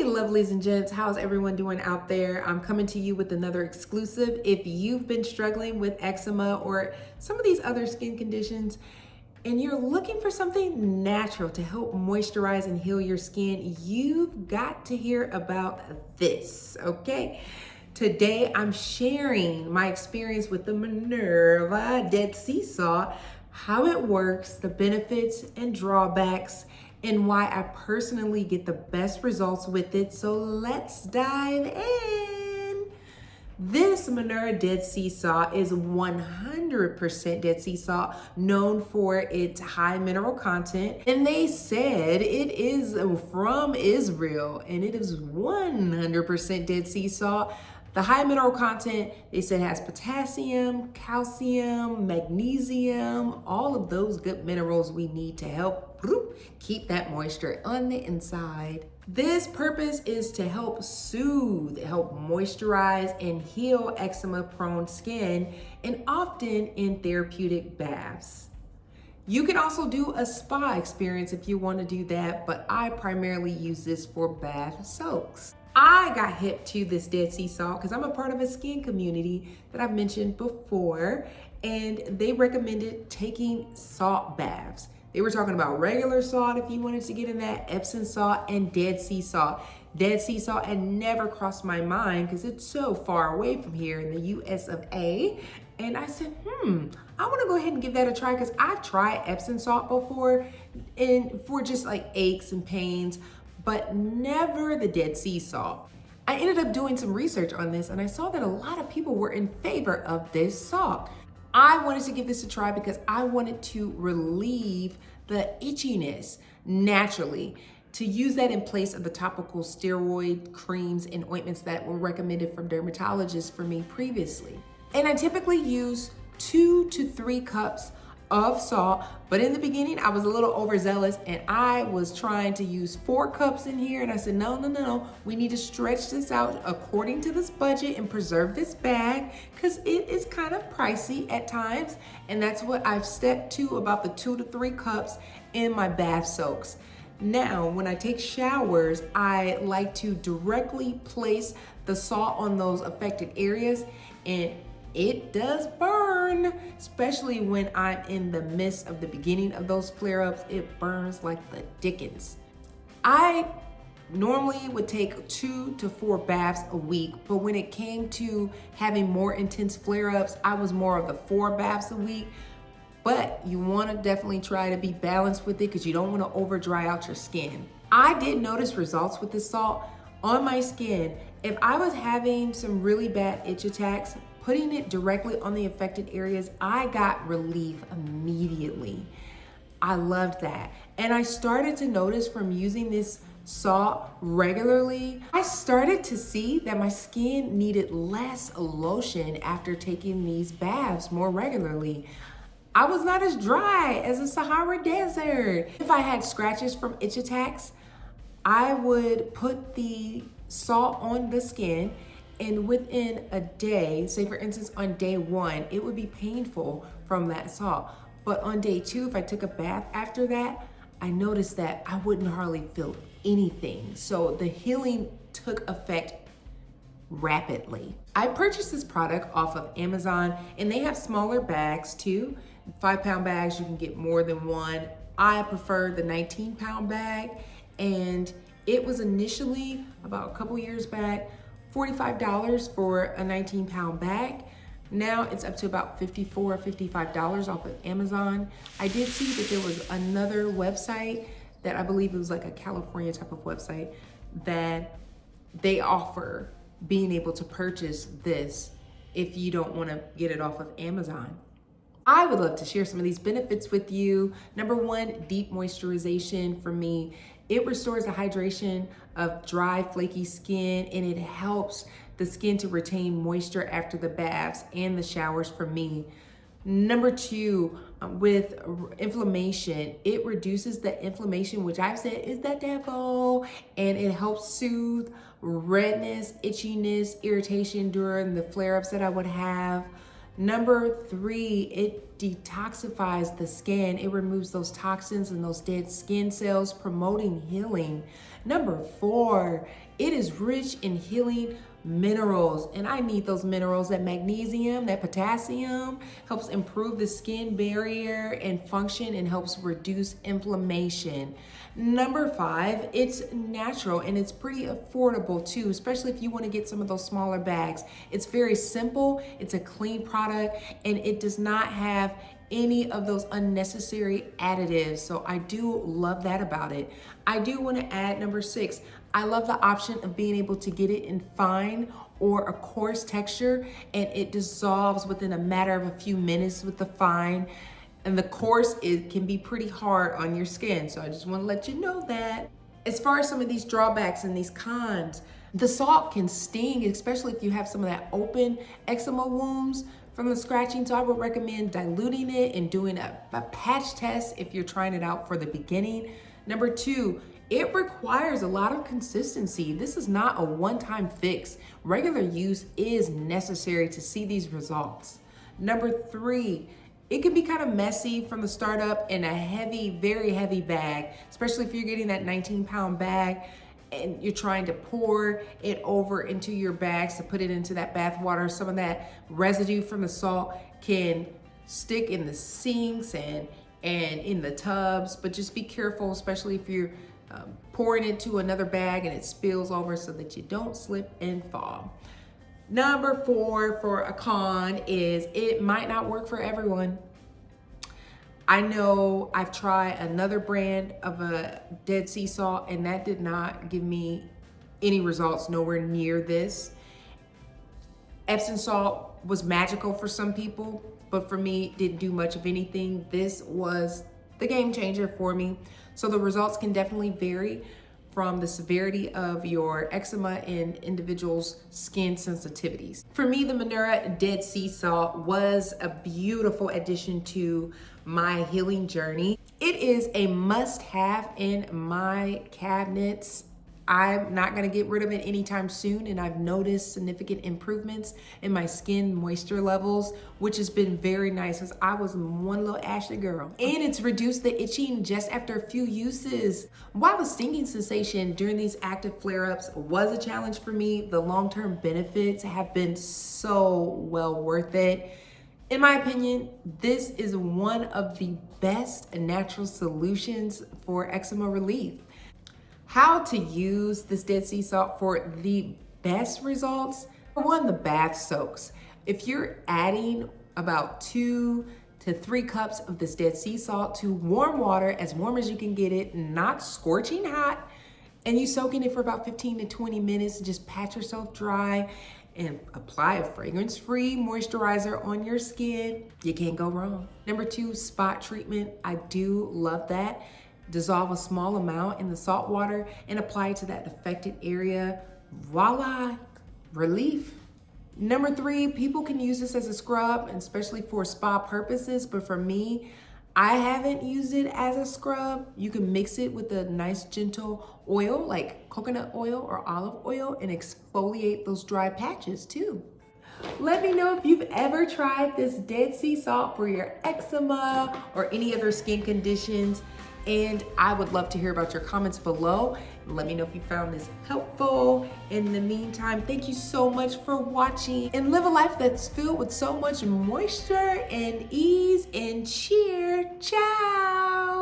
lovelies and gents, how's everyone doing out there? I'm coming to you with another exclusive. If you've been struggling with eczema or some of these other skin conditions and you're looking for something natural to help moisturize and heal your skin, you've got to hear about this, okay? Today I'm sharing my experience with the Minera Dead Sea Salt, how it works, the benefits and drawbacks, and why I personally get the best results with it. So let's dive in. This Minera Dead Sea Salt is 100% Dead Sea Salt, known for its high mineral content. And they said it is from Israel and it is 100% Dead Sea Salt. The high mineral content, they said, has potassium, calcium, magnesium, all of those good minerals we need to help keep that moisture on the inside. This purpose is to help soothe, help moisturize, and heal eczema-prone skin, and often in therapeutic baths. You can also do a spa experience if you want to do that, but I primarily use this for bath soaks. I got hip to this Dead Sea Salt because I'm a part of a skin community that I've mentioned before, and they recommended taking salt baths. They were talking about regular salt if you wanted to get in that, Epsom salt, and Dead Sea Salt. Dead Sea Salt had never crossed my mind because it's so far away from here in the US of A. And I said, I want to go ahead and give that a try because I've tried Epsom salt before and for just like aches and pains, but never the Dead Sea Salt. I ended up doing some research on this and I saw that a lot of people were in favor of this salt. I wanted to give this a try because I wanted to relieve the itchiness naturally, to use that in place of the topical steroid creams and ointments that were recommended from dermatologists for me previously. And I typically use 2 to 3 cups of salt, but in the beginning I was a little overzealous and I was trying to use 4 cups in here, and I said no, we need to stretch this out according to this budget and preserve this bag because it is kind of pricey at times, and that's what I've stepped to, about the 2 to 3 cups in my bath soaks. Now, when I take showers, I like to directly place the salt on those affected areas, and it does burn, especially when I'm in the midst of the beginning of those flare-ups. It burns like the dickens. I normally would take 2 to 4 baths a week, but when it came to having more intense flare-ups, I was more of the 4 baths a week. But you want to definitely try to be balanced with it because you don't want to over dry out your skin. I did notice results with this salt on my skin. If I was having some really bad itch attacks, putting it directly on the affected areas, I got relief immediately. I loved that. And I started to notice from using this salt regularly, I started to see that my skin needed less lotion after taking these baths more regularly. I was not as dry as a Sahara desert. If I had scratches from itch attacks, I would put the salt on the skin, and within a day, say for instance on day 1, it would be painful from that salt. But on day 2, if I took a bath after that, I noticed that I wouldn't hardly feel anything. So the healing took effect rapidly. I purchased this product off of Amazon, and they have smaller bags too. 5-pound bags, you can get more than one. I prefer the 19-pound bag, and it was initially, about a couple years back, $45 for a 19-pound bag. Now it's up to about $54 or $55 off of Amazon. I did see that there was another website that I believe it was like a California type of website that they offer being able to purchase this if you don't want to get it off of Amazon. I would love to share some of these benefits with you. Number 1, deep moisturization for me. It restores the hydration of dry, flaky skin, and it helps the skin to retain moisture after the baths and the showers for me. Number 2, with inflammation, it reduces the inflammation, which I've said is the devil, and it helps soothe redness, itchiness, irritation during the flare-ups that I would have. Number 3, it detoxifies the skin. It removes those toxins and those dead skin cells, promoting healing. Number 4, it is rich in healing minerals, and I need those minerals. That magnesium, that potassium helps improve the skin barrier and function and helps reduce inflammation. Number 5, it's natural and it's pretty affordable too, especially if you want to get some of those smaller bags. It's very simple, it's a clean product, and it does not have any of those unnecessary additives. So I do love that about it. I do want to add number 6. I love the option of being able to get it in fine or a coarse texture, and it dissolves within a matter of a few minutes with the fine. And the coarse, it can be pretty hard on your skin. So I just want to let you know that. As far as some of these drawbacks and these cons, the salt can sting, especially if you have some of that open eczema wounds from the scratching. So I would recommend diluting it and doing a patch test if you're trying it out for the beginning. Number 2, it requires a lot of consistency. This is not a one-time fix. Regular use is necessary to see these results. Number 3, it can be kind of messy from the startup in a heavy, very heavy bag, especially if you're getting that 19-pound bag and you're trying to pour it over into your bags to put it into that bath water. Some of that residue from the salt can stick in the sinks and in the tubs, but just be careful, especially if you're pouring it into another bag and it spills over, so that you don't slip and fall. Number 4 for a con is it might not work for everyone. I know I've tried another brand of a Dead Sea Salt and that did not give me any results, nowhere near this. Epsom salt was magical for some people, but for me, it didn't do much of anything. This was the game changer for me. So the results can definitely vary from the severity of your eczema and individuals' skin sensitivities. For me, the Minera Dead Sea Salt was a beautiful addition to my healing journey. It is a must-have in my cabinets. I'm not gonna get rid of it anytime soon, and I've noticed significant improvements in my skin moisture levels, which has been very nice because I was one little ashy girl. And it's reduced the itching just after a few uses. While the stinging sensation during these active flare-ups was a challenge for me, the long-term benefits have been so well worth it. In my opinion, this is one of the best natural solutions for eczema relief. How to use this Dead Sea Salt for the best results? For one, the bath soaks. If you're adding about 2 to 3 cups of this Dead Sea Salt to warm water, as warm as you can get it, not scorching hot, and you soak in it for about 15 to 20 minutes, just pat yourself dry and apply a fragrance-free moisturizer on your skin, you can't go wrong. Number 2, spot treatment. I do love that. Dissolve a small amount in the salt water and apply it to that affected area. Voila, relief. Number 3, people can use this as a scrub, especially for spa purposes, but for me, I haven't used it as a scrub. You can mix it with a nice gentle oil like coconut oil or olive oil and exfoliate those dry patches too. Let me know if you've ever tried this Dead Sea Salt for your eczema or any other skin conditions. And I would love to hear about your comments below. Let me know if you found this helpful. In the meantime, thank you so much for watching, and live a life that's filled with so much moisture and ease and cheer. Ciao.